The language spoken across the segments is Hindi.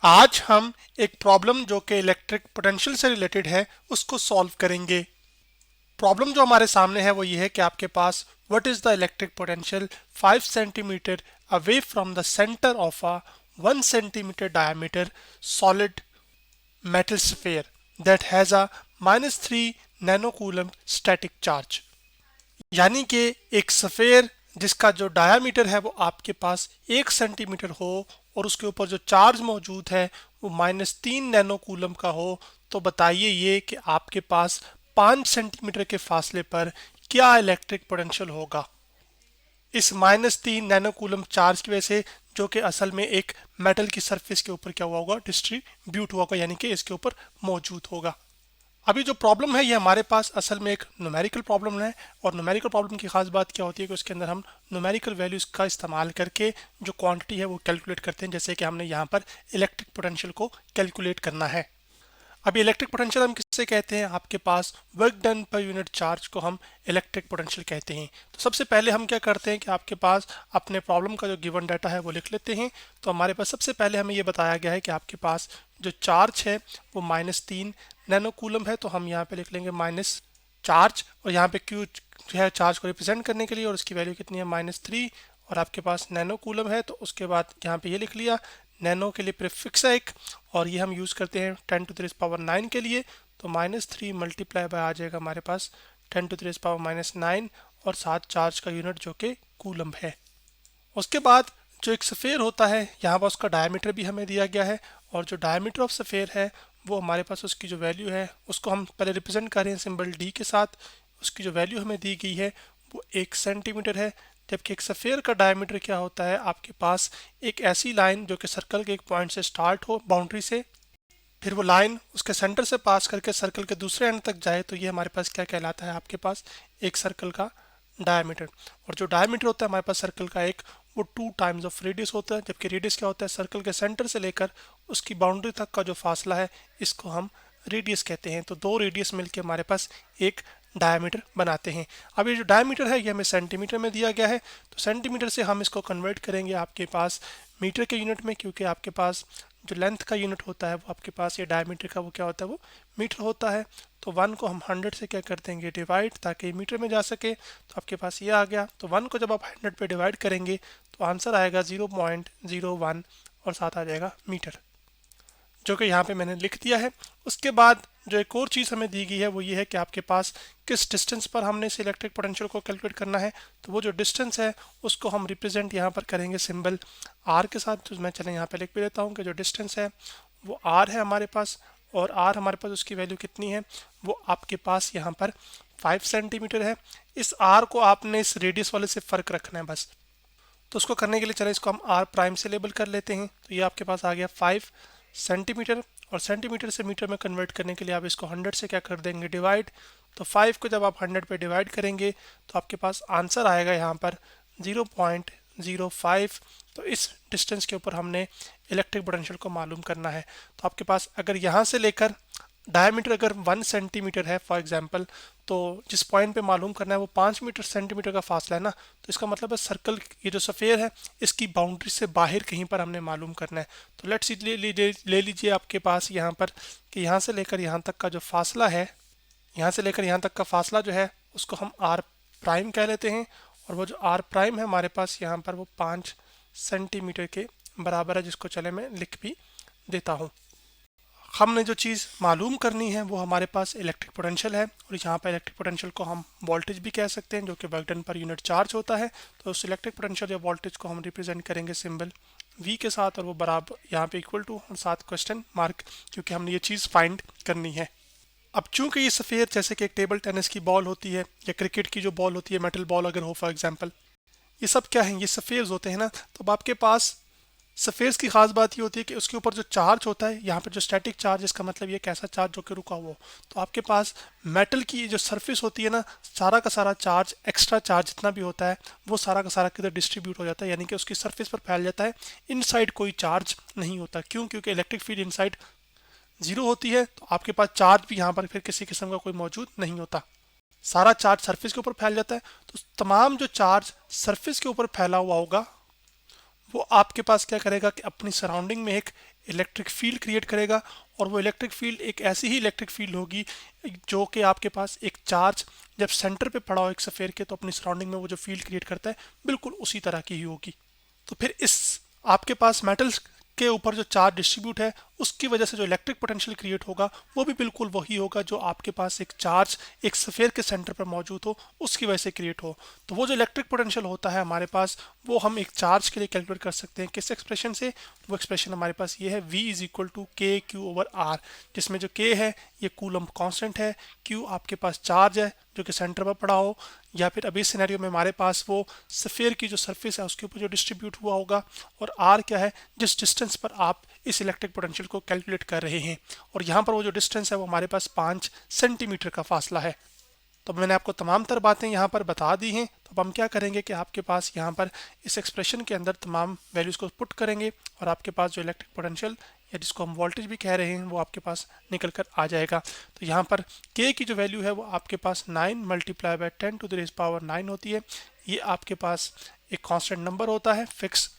आज हम एक प्रॉब्लम जो कि इलेक्ट्रिक पोटेंशियल से रिलेटेड है उसको सॉल्व करेंगे। प्रॉब्लम जो हमारे सामने है वो ये है कि आपके पास what is the electric potential 5 centimetre away from the centre of a 1 centimetre diameter solid metal sphere that has a -3 nanocoulomb static charge. यानी कि एक सफेयर जिसका जो डायामीटर है वो आपके पास 1 सेंटीमीटर हो और उसके ऊपर जो चार्ज मौजूद है वो -3 नैनोकूलम का हो, तो बताइए ये कि आपके पास 5 सेंटीमीटर के फासले पर क्या इलेक्ट्रिक पोटेंशियल होगा इस -3 नैनोकूलम चार्ज की वजह से, जो कि असल में एक मेटल की सरफेस के ऊपर क्या हुआ होगा, डिस्ट्रीब्यूट हुआ होगा, यानी कि इसके ऊपर मौजूद होगा। अभी जो प्रॉब्लम है ये हमारे पास असल में एक न्यूमेरिकल प्रॉब्लम है, और न्यूमेरिकल प्रॉब्लम की खास बात क्या होती है कि उसके अंदर हम न्यूमेरिकल वैल्यूज का इस्तेमाल करके जो क्वांटिटी है वो कैलकुलेट करते हैं, जैसे कि हमने यहाँ पर इलेक्ट्रिक पोटेंशियल को कैलकुलेट करना है। अभी इलेक्ट्रिक पोटेंशियल हम किससे कहते हैं, आपके पास वर्क डन पर यूनिट चार्ज को हम इलेक्ट्रिक पोटेंशियल कहते हैं। तो सबसे पहले हम क्या करते हैं कि आपके पास अपने प्रॉब्लम का जो गिवन डाटा है वो लिख लेते हैं। तो हमारे पास सबसे पहले हमें ये बताया गया है कि आपके पास जो चार्ज है वो -3 नैनोकूलम है, तो हम यहाँ पे लिख लेंगे माइनस चार्ज, और यहाँ पे क्यू जो है चार्ज को रिप्रेजेंट करने के लिए, और उसकी वैल्यू कितनी है -3, और आपके पास नैनोकूलम है तो उसके बाद यहाँ पे ये लिख लिया। नैनो के लिए प्रीफिक्स है एक, और ये हम यूज़ करते हैं 10⁻⁹ के लिए, तो -3 मल्टीप्लाई बाय आ जाएगा हमारे पास 10⁻⁹ और साथ चार्ज का यूनिट जो कि कूलम है। उसके बाद जो एक सफ़ेयर होता है यहाँ पर उसका डायमीटर भी हमें दिया गया है, और जो डायमीटर ऑफ सफ़ेयर है वो हमारे पास उसकी जो वैल्यू है उसको हम पहले रिप्रेजेंट कर रहे हैं सिंबल डी के साथ। उसकी जो वैल्यू हमें दी गई है वो 1 सेंटीमीटर है, जबकि एक सफ़ेयर का डायमीटर क्या होता है, आपके पास एक ऐसी लाइन जो कि सर्कल के एक पॉइंट से स्टार्ट हो बाउंड्री से, फिर वो लाइन उसके सेंटर से पास करके सर्कल के दूसरे एंड तक जाए, तो ये हमारे पास क्या कहलाता है, आपके पास एक सर्कल का डायमीटर। और जो डायमीटर होता है हमारे पास सर्कल का एक, वो 2 टाइम्स ऑफ रेडियस होता है, जबकि रेडियस क्या होता है, सर्कल के सेंटर से लेकर उसकी बाउंड्री तक का जो फासला है इसको हम रेडियस कहते हैं। तो दो रेडियस मिलकर हमारे पास एक डायमीटर बनाते हैं। अब ये जो डायमीटर है ये हमें सेंटीमीटर में दिया गया है, तो सेंटीमीटर से हम इसको कन्वर्ट करेंगे आपके पास मीटर के यूनिट में, क्योंकि आपके पास जो लेंथ का यूनिट होता है वो आपके पास ये डायमीटर का वो क्या होता है, वो मीटर होता है। तो 1 को हम 100 से क्या कर देंगे, डिवाइड, ताकि मीटर में जा सके। तो आपके पास ये आ गया, तो 1 को जब आप 100 पे डिवाइड करेंगे तो आंसर आएगा 0.01, और साथ आ जाएगा मीटर, जो कि यहाँ पे मैंने लिख दिया है। उसके बाद जो एक और चीज़ हमें दी गई है वो ये है कि आपके पास किस डिस्टेंस पर हमने इस इलेक्ट्रिक पोटेंशियल को कैलकुलेट करना है। तो वो जो डिस्टेंस है उसको हम रिप्रेजेंट यहाँ पर करेंगे सिंबल आर के साथ। तो मैं चलें यहाँ पे लिख भी देता हूँ कि जो डिस्टेंस है वो आर है हमारे पास, और आर हमारे पास उसकी वैल्यू कितनी है, वो आपके पास यहाँ पर 5 सेंटीमीटर है। इस आर को आपने इस रेडियस वाले से फ़र्क रखना है बस। तो उसको करने के लिए चलें इसको हम आर प्राइम से लेबल कर लेते हैं। तो ये आपके पास आ गया 5 सेंटीमीटर, और सेंटीमीटर से मीटर में कन्वर्ट करने के लिए आप इसको 100 से क्या कर देंगे, डिवाइड। तो 5 को जब आप 100 पे डिवाइड करेंगे तो आपके पास आंसर आएगा यहाँ पर 0.05। तो इस डिस्टेंस के ऊपर हमने इलेक्ट्रिक पोटेंशियल को मालूम करना है। तो आपके पास अगर यहाँ से लेकर डायमीटर अगर 1 सेंटीमीटर है फॉर एग्जांपल, तो जिस पॉइंट पे मालूम करना है वो 5 मीटर सेंटीमीटर का फासला है ना, तो इसका मतलब है सर्कल, ये जो सफ़ेयर है इसकी बाउंड्री से बाहर कहीं पर हमने मालूम करना है। तो लेट्स ले लीजिए आपके पास यहाँ पर कि यहाँ से लेकर यहाँ तक का जो फासला है, यहाँ से लेकर यहाँ तक का फासला जो है उसको हम आर प्राइम कह लेते हैं, और वो जो आर प्राइम है हमारे पास यहाँ पर वो 5 सेंटीमीटर के बराबर है, जिसको चले मैं लिख भी देता हूँ। हमने जो चीज़ मालूम करनी है वो हमारे पास इलेक्ट्रिक पोटेंशियल है, और यहाँ पर इलेक्ट्रिक पोटेंशियल को हम वोल्टेज भी कह सकते हैं, जो कि वर्क डन पर यूनिट चार्ज होता है। तो उस इलेक्ट्रिक पोटेंशियल या वोल्टेज को हम रिप्रेजेंट करेंगे सिंबल वी के साथ, और वो बराबर यहाँ पे इक्वल टू और साथ क्वेश्चन मार्क, क्योंकि हमने ये चीज़ फाइंड करनी है। अब चूंकि ये सफ़ेयर जैसे कि एक टेबल टेनिस की बॉल होती है या क्रिकेट की जो बॉल होती है, मेटल बॉल अगर हो फॉर एग्जांपल, ये सब क्या है, ये सफ़ेयर्स होते हैं ना। तो अब आपके पास सफ़ेयर्स की खास बात ये होती है कि उसके ऊपर जो चार्ज होता है, यहाँ पर जो स्टैटिक चार्ज, इसका मतलब ये कैसा चार्ज जो कि रुका हुआ हो। तो आपके पास मेटल की जो सरफेस होती है ना, सारा का सारा चार्ज, एक्स्ट्रा चार्ज जितना भी होता है वो सारा का सारा किधर डिस्ट्रीब्यूट हो जाता है, यानी कि उसकी सरफेस पर फैल जाता है। इनसाइड कोई चार्ज नहीं होता, क्यों, क्योंकि इलेक्ट्रिक फील्ड इनसाइड जीरो होती है, तो आपके पास चार्ज भी यहाँ पर फिर किसी किस्म का कोई मौजूद नहीं होता। सारा चार्ज सरफेस के ऊपर फैल जाता है। तो तमाम जो चार्ज सरफेस के ऊपर फैला हुआ होगा वो आपके पास क्या करेगा कि अपनी सराउंडिंग में एक इलेक्ट्रिक फील्ड क्रिएट करेगा, और वो इलेक्ट्रिक फील्ड एक ऐसी ही इलेक्ट्रिक फील्ड होगी जो कि आपके पास एक चार्ज जब सेंटर पे पड़ा हो एक सफेयर के, तो अपनी सराउंडिंग में वो जो फील्ड क्रिएट करता है बिल्कुल उसी तरह की ही होगी। तो फिर इस आपके पास मेटल्स के ऊपर जो चार्ज डिस्ट्रीब्यूट है उसकी वजह से जो इलेक्ट्रिक पोटेंशियल क्रिएट होगा वो भी बिल्कुल वही होगा जो आपके पास एक चार्ज एक सफेयर के सेंटर पर मौजूद हो उसकी वजह से क्रिएट हो। तो वो जो इलेक्ट्रिक पोटेंशियल होता है हमारे पास, वो हम एक चार्ज के लिए कैलकुलेट कर सकते हैं किस एक्सप्रेशन से। वो एक्सप्रेशन हमारे पास ये है, V इज इक्वल टू के क्यू ओवर आर, जिसमें जो के है ये कूलम कांस्टेंट है, क्यू आपके पास चार्ज है जो कि सेंटर पर पड़ा हो, या फिर अभी सिनेरियो में हमारे पास वो सफेयर की जो सरफेस है उसके ऊपर जो डिस्ट्रीब्यूट हुआ होगा, और आर क्या है, जिस डिस्टेंस पर आप इस इलेक्ट्रिक पोटेंशियल को कैलकुलेट कर रहे हैं। और यहाँ पर वो जो डिस्टेंस है वो हमारे पास 5 सेंटीमीटर का फासला है। तो मैंने आपको तमाम तर बातें यहाँ पर बता दी हैं। तो अब हम क्या करेंगे कि आपके पास यहाँ पर इस एक्सप्रेशन के अंदर तमाम वैल्यूज़ को पुट करेंगे, और आपके पास जो इलेक्ट्रिक पोटेंशियल या जिसको हम वोल्टेज भी कह रहे हैं वो आपके पास निकल कर आ जाएगा। तो यहाँ पर के की जो वैल्यू है वो आपके पास 9 multiply by 10 to the raise power 9 होती है। ये आपके पास एक कांस्टेंट नंबर होता है फिक्स,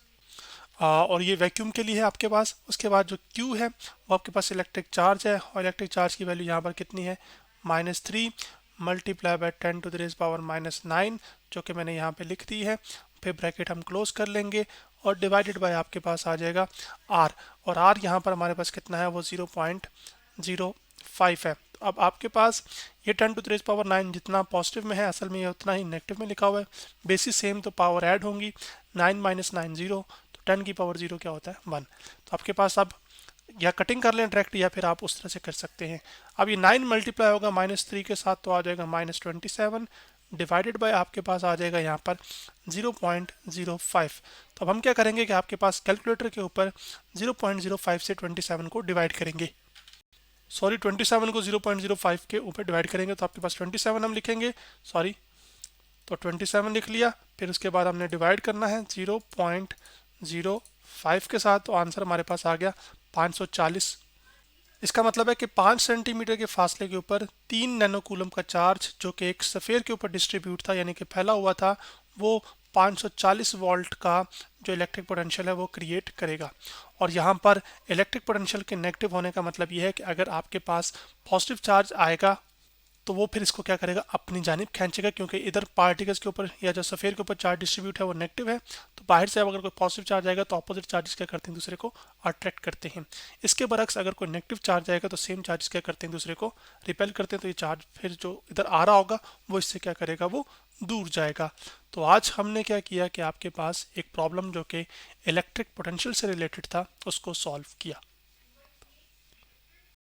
और ये वैक्यूम के लिए है आपके पास। उसके बाद जो Q है वो आपके पास इलेक्ट्रिक चार्ज है, और इलेक्ट्रिक चार्ज की वैल्यू यहाँ पर कितनी है, -3 multiply by 10 to the raise power -9, जो कि मैंने यहाँ पे लिख दी है। फिर ब्रैकेट हम क्लोज कर लेंगे और डिवाइडेड बाय आपके पास आ जाएगा R, और R यहाँ पर हमारे पास कितना है, वो 0.05 है। तो अब आपके पास ये 10 टू द रेज़ पावर 9 जितना पॉजिटिव में है असल में ये उतना ही नेगेटिव में लिखा हुआ है। बेसिस सेम तो पावर ऐड होंगी, 9 माइनस 9 0, 10 की पावर 0 क्या होता है, 1। तो आपके पास अब या कटिंग कर लें डायरेक्ट, या फिर आप उस तरह से कर सकते हैं। अब ये 9 मल्टीप्लाई होगा -3 के साथ तो आ जाएगा -27, डिवाइडेड बाय आपके पास आ जाएगा यहाँ पर 0.05। तो अब हम क्या करेंगे कि आपके पास कैलकुलेटर के ऊपर 0.05 से 27 को डिवाइड करेंगे, सॉरी 27 को 0.05 के ऊपर डिवाइड करेंगे तो आपके पास 27 हम लिखेंगे, सॉरी, तो 27 लिख लिया। फिर उसके बाद हमने डिवाइड करना है 0.05 के साथ, तो आंसर हमारे पास आ गया 540। इसका मतलब है कि 5 सेंटीमीटर के फासले के ऊपर 3 नैनो कूलम का चार्ज जो कि एक सफ़ेयर के ऊपर डिस्ट्रीब्यूट था यानी कि फैला हुआ था, वो 540 वोल्ट का जो इलेक्ट्रिक पोटेंशियल है वो क्रिएट करेगा। और यहाँ पर इलेक्ट्रिक पोटेंशियल के नेगेटिव होने का मतलब ये है कि अगर आपके पास पॉजिटिव चार्ज आएगा तो वो फिर इसको क्या करेगा, अपनी जानिब खींचेगा, क्योंकि इधर पार्टिकल्स के ऊपर या जो सफ़ेयर के ऊपर चार्ज डिस्ट्रीब्यूट है वो नेगेटिव है। तो बाहर से अब अगर कोई पॉजिटिव चार्ज आएगा तो अपोजिट चार्जेस क्या करते हैं, दूसरे को अट्रैक्ट करते हैं। इसके बरक्स अगर कोई नेगेटिव चार्ज आएगा तो सेम चार्जेस क्या करते हैं, दूसरे को रिपेल करते हैं। तो ये चार्ज फिर जो इधर आ रहा होगा वो इससे क्या करेगा, वो दूर जाएगा। तो आज हमने क्या किया कि आपके पास एक प्रॉब्लम जो कि इलेक्ट्रिक पोटेंशियल से रिलेटेड था उसको सॉल्व किया।